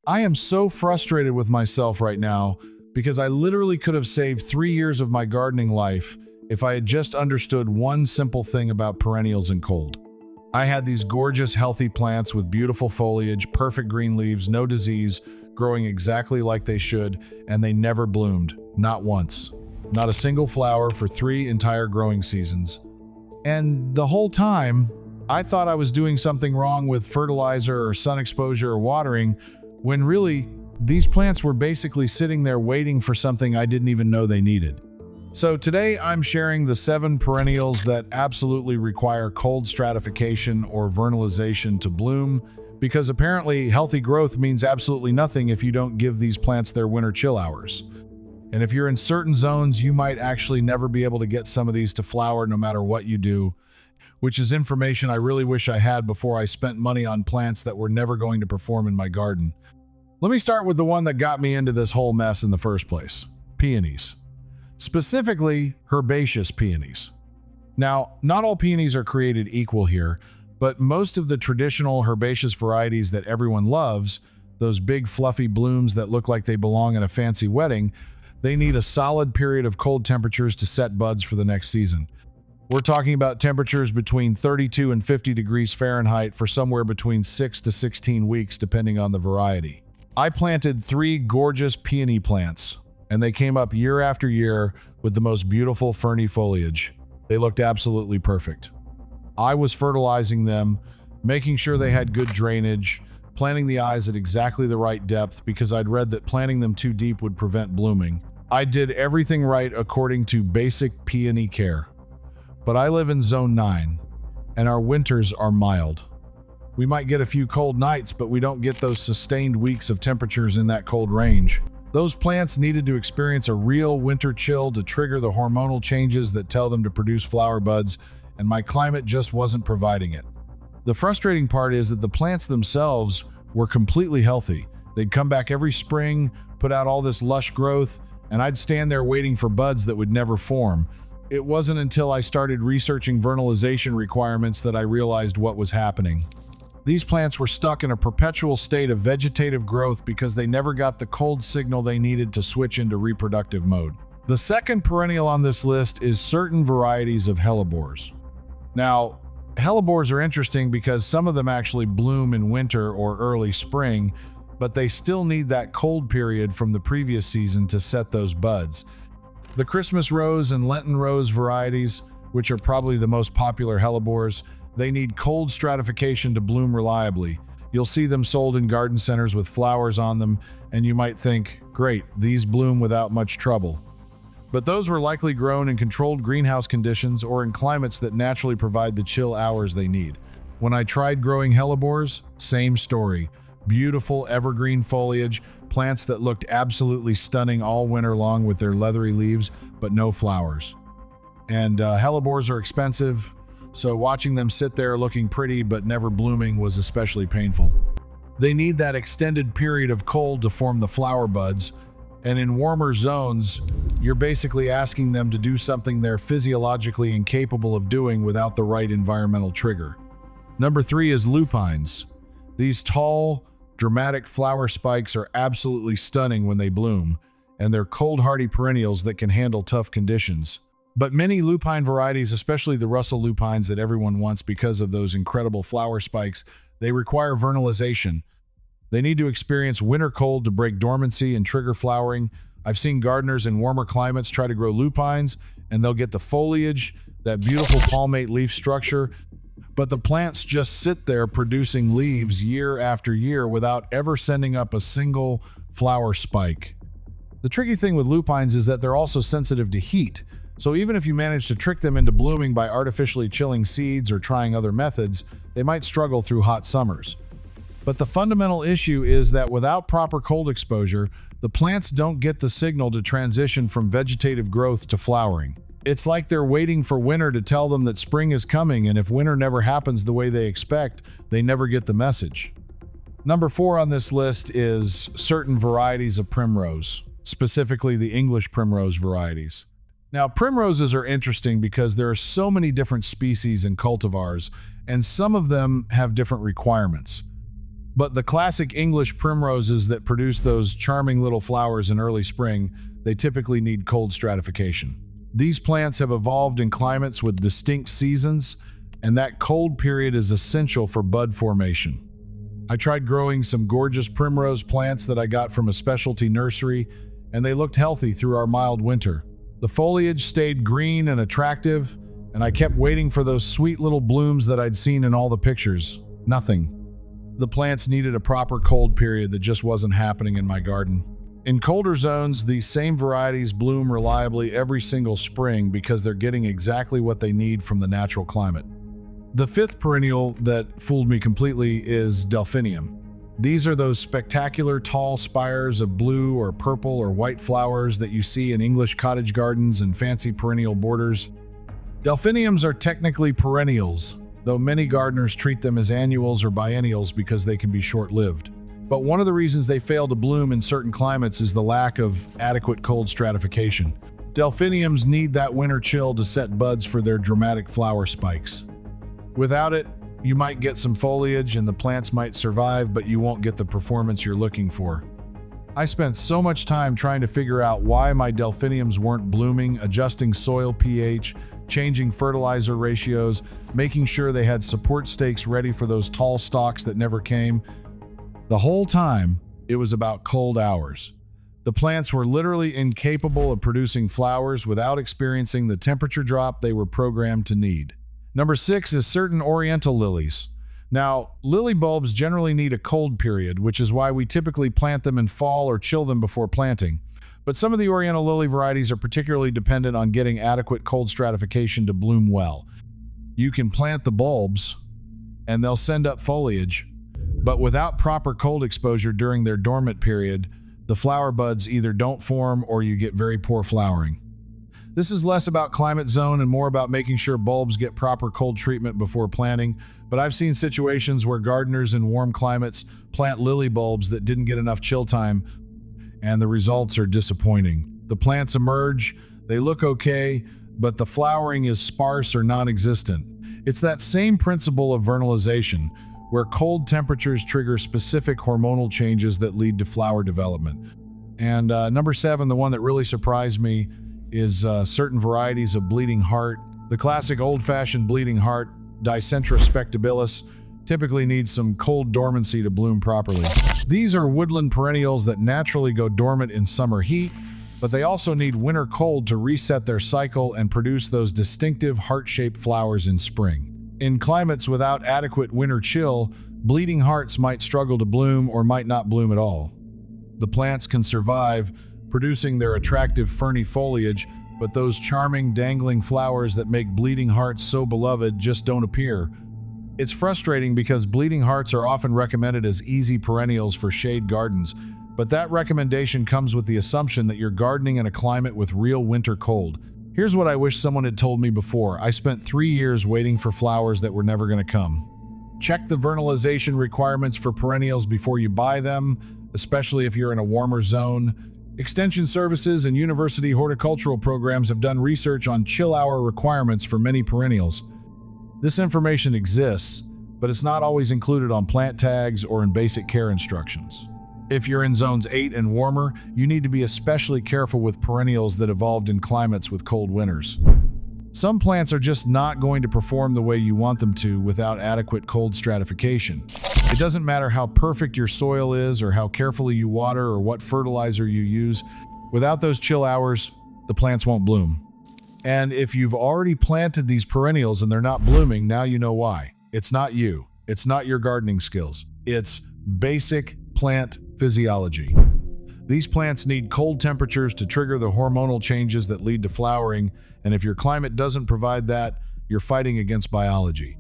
I am so frustrated with myself right now because I literally could have saved 3 years of my gardening life if I had just understood one simple thing about perennials and cold. I had these gorgeous, healthy plants with beautiful foliage, perfect green leaves, no disease, growing exactly like they should, and they never bloomed, not once. Not a single flower for 3 entire growing seasons. And the whole time, I thought I was doing something wrong with fertilizer or sun exposure or watering, when really, these plants were basically sitting there waiting for something I didn't even know they needed. So today I'm sharing the 7 perennials that absolutely require cold stratification or vernalization to bloom, because apparently healthy growth means absolutely nothing if you don't give these plants their winter chill hours. And if you're in certain zones, you might actually never be able to get some of these to flower no matter what you do, which is information I really wish I had before I spent money on plants that were never going to perform in my garden. Let me start with the one that got me into this whole mess in the first place: peonies. Specifically, herbaceous peonies. Now, not all peonies are created equal here, but most of the traditional herbaceous varieties that everyone loves, those big fluffy blooms that look like they belong in a fancy wedding, they need a solid period of cold temperatures to set buds for the next season. We're talking about temperatures between 32 and 50 degrees Fahrenheit for somewhere between 6 to 16 weeks, depending on the variety. I planted 3 gorgeous peony plants, and they came up year after year with the most beautiful ferny foliage. They looked absolutely perfect. I was fertilizing them, making sure they had good drainage, planting the eyes at exactly the right depth because I'd read that planting them too deep would prevent blooming. I did everything right according to basic peony care. But I live in Zone 9, and our winters are mild. We might get a few cold nights, but we don't get those sustained weeks of temperatures in that cold range. Those plants needed to experience a real winter chill to trigger the hormonal changes that tell them to produce flower buds, and my climate just wasn't providing it. The frustrating part is that the plants themselves were completely healthy. They'd come back every spring, put out all this lush growth, and I'd stand there waiting for buds that would never form. It wasn't until I started researching vernalization requirements that I realized what was happening. These plants were stuck in a perpetual state of vegetative growth because they never got the cold signal they needed to switch into reproductive mode. The second perennial on this list is certain varieties of hellebores. Now, hellebores are interesting because some of them actually bloom in winter or early spring, but they still need that cold period from the previous season to set those buds. The Christmas rose and Lenten rose varieties, which are probably the most popular hellebores, they need cold stratification to bloom reliably. You'll see them sold in garden centers with flowers on them, and you might think, great, these bloom without much trouble. But those were likely grown in controlled greenhouse conditions or in climates that naturally provide the chill hours they need. When I tried growing hellebores, same story. Beautiful evergreen foliage, plants that looked absolutely stunning all winter long with their leathery leaves, but no flowers. And hellebores are expensive, so watching them sit there looking pretty but never blooming was especially painful. They need that extended period of cold to form the flower buds, and in warmer zones, you're basically asking them to do something they're physiologically incapable of doing without the right environmental trigger. Number 3 is lupines. These tall, dramatic flower spikes are absolutely stunning when they bloom, and they're cold-hardy perennials that can handle tough conditions. But many lupine varieties, especially the Russell lupines that everyone wants because of those incredible flower spikes, they require vernalization. They need to experience winter cold to break dormancy and trigger flowering. I've seen gardeners in warmer climates try to grow lupines, and they'll get the foliage, that beautiful palmate leaf structure, but the plants just sit there producing leaves year after year without ever sending up a single flower spike. The tricky thing with lupines is that they're also sensitive to heat. So even if you manage to trick them into blooming by artificially chilling seeds or trying other methods, they might struggle through hot summers. But the fundamental issue is that without proper cold exposure, the plants don't get the signal to transition from vegetative growth to flowering. It's like they're waiting for winter to tell them that spring is coming, and if winter never happens the way they expect, they never get the message. Number 4 on this list is certain varieties of primrose, specifically the English primrose varieties. Now, primroses are interesting because there are so many different species and cultivars, and some of them have different requirements. But the classic English primroses that produce those charming little flowers in early spring, they typically need cold stratification. These plants have evolved in climates with distinct seasons, and that cold period is essential for bud formation. I tried growing some gorgeous primrose plants that I got from a specialty nursery, and they looked healthy through our mild winter. The foliage stayed green and attractive, and I kept waiting for those sweet little blooms that I'd seen in all the pictures. Nothing. The plants needed a proper cold period that just wasn't happening in my garden. In colder zones, these same varieties bloom reliably every single spring because they're getting exactly what they need from the natural climate. The fifth perennial that fooled me completely is Delphinium. These are those spectacular tall spires of blue or purple or white flowers that you see in English cottage gardens and fancy perennial borders. Delphiniums are technically perennials, though many gardeners treat them as annuals or biennials because they can be short-lived. But one of the reasons they fail to bloom in certain climates is the lack of adequate cold stratification. Delphiniums need that winter chill to set buds for their dramatic flower spikes. Without it, you might get some foliage and the plants might survive, but you won't get the performance you're looking for. I spent so much time trying to figure out why my delphiniums weren't blooming, adjusting soil pH, changing fertilizer ratios, making sure they had support stakes ready for those tall stalks that never came. The whole time, it was about cold hours. The plants were literally incapable of producing flowers without experiencing the temperature drop they were programmed to need. Number 6 is certain oriental lilies. Now, lily bulbs generally need a cold period, which is why we typically plant them in fall or chill them before planting. But some of the oriental lily varieties are particularly dependent on getting adequate cold stratification to bloom well. You can plant the bulbs, and they'll send up foliage, but without proper cold exposure during their dormant period, the flower buds either don't form or you get very poor flowering. This is less about climate zone and more about making sure bulbs get proper cold treatment before planting, but I've seen situations where gardeners in warm climates plant lily bulbs that didn't get enough chill time, and the results are disappointing. The plants emerge, they look okay, but the flowering is sparse or non-existent. It's that same principle of vernalization, where cold temperatures trigger specific hormonal changes that lead to flower development. And number 7, the one that really surprised me, is certain varieties of bleeding heart. The classic old-fashioned bleeding heart, Dicentra spectabilis, typically needs some cold dormancy to bloom properly. These are woodland perennials that naturally go dormant in summer heat, but they also need winter cold to reset their cycle and produce those distinctive heart-shaped flowers in spring. In climates without adequate winter chill, bleeding hearts might struggle to bloom or might not bloom at all. The plants can survive, producing their attractive ferny foliage, but those charming dangling flowers that make bleeding hearts so beloved just don't appear. It's frustrating because bleeding hearts are often recommended as easy perennials for shade gardens, but that recommendation comes with the assumption that you're gardening in a climate with real winter cold. Here's what I wish someone had told me before. I spent 3 years waiting for flowers that were never going to come. Check the vernalization requirements for perennials before you buy them, especially if you're in a warmer zone. Extension services and university horticultural programs have done research on chill hour requirements for many perennials. This information exists, but it's not always included on plant tags or in basic care instructions. If you're in zones 8 and warmer, you need to be especially careful with perennials that evolved in climates with cold winters. Some plants are just not going to perform the way you want them to without adequate cold stratification. It doesn't matter how perfect your soil is or how carefully you water or what fertilizer you use. Without those chill hours, the plants won't bloom. And if you've already planted these perennials and they're not blooming, now you know why. It's not you. It's not your gardening skills. It's basic plant physiology. These plants need cold temperatures to trigger the hormonal changes that lead to flowering, and if your climate doesn't provide that, you're fighting against biology.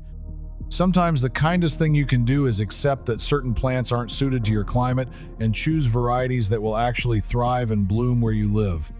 Sometimes the kindest thing you can do is accept that certain plants aren't suited to your climate and choose varieties that will actually thrive and bloom where you live.